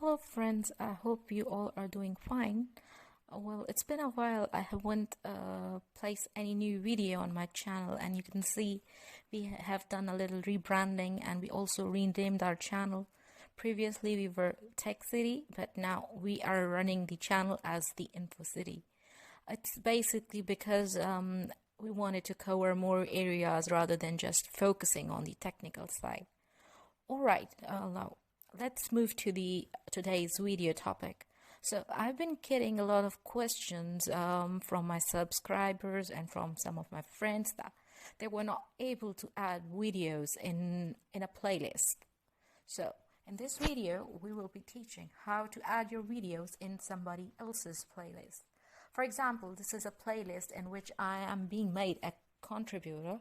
Hello friends, I hope you all are doing fine. Well, it's been a while. I haven't placed any new video on my channel, and you can see we have done a little rebranding and we also renamed our channel. Previously we were Tech City, but now we are running the channel as the Info City. It's basically because we wanted to cover more areas rather than just focusing on the technical side. Alright, now let's move to today's video topic. So I've been getting a lot of questions from my subscribers and from some of my friends that they were not able to add videos in a playlist. So in this video, we will be teaching how to add your videos in somebody else's playlist. For example, this is a playlist in which I am being made a contributor.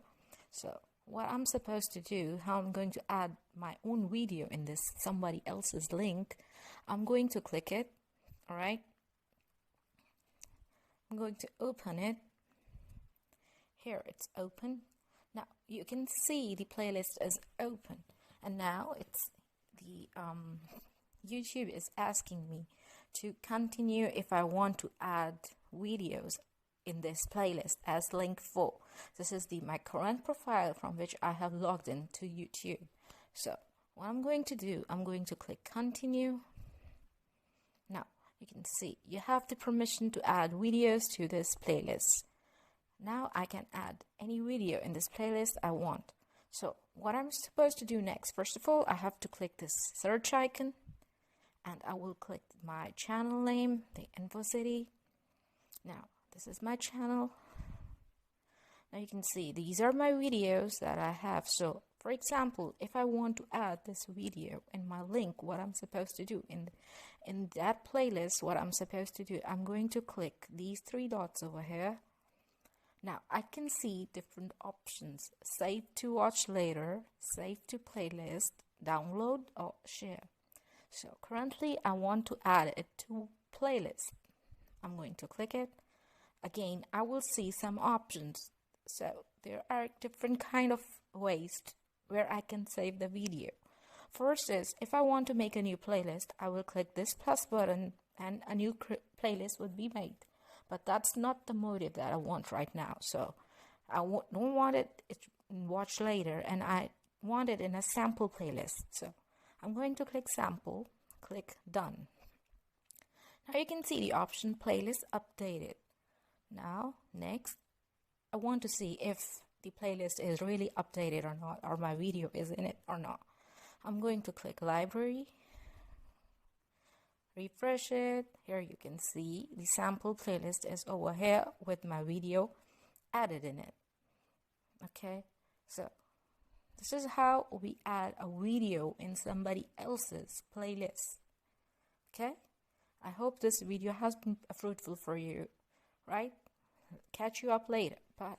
So what I'm supposed to do, how I'm going to add my own video in this somebody else's link, I'm going to click it. All right, I'm going to open it. Here it's open. Now you can see the playlist is open, and now it's the YouTube is asking me to continue if I want to add videos in this playlist as link 4. This is my current profile from which I have logged into YouTube. So what I'm going to do, I'm going to click continue. Now you can see you have the permission to add videos to this playlist. Now I can add any video in this playlist I want. So what I'm supposed to do next, first of all, I have to click this search icon, and I will click my channel name, the Info City. Now this is my channel. Now you can see these are my videos that I have. So for example, if I want to add this video in my link, what I'm supposed to do in that playlist, what I'm supposed to do, I'm going to click these 3 dots over here. Now I can see different options: save to watch later, save to playlist, download, or share. So currently I want to add it to playlist. I'm going to click it. Again, I will see some options. So there are different kind of ways where I can save the video. First is, if I want to make a new playlist, I will click this plus button and a new playlist would be made. But that's not the motive that I want right now. So I don't want it watch later, and I want it in a sample playlist. So I'm going to click sample, click done. Now you can see the option playlist updated. Now next, I want to see if the playlist is really updated or not, or my video is in it or not. I'm going to click library, refresh it. Here you can see the sample playlist is over here with my video added in it. Okay, so this is how we add a video in somebody else's playlist. Okay, I hope this video has been fruitful for you, right? Catch you up later. Bye.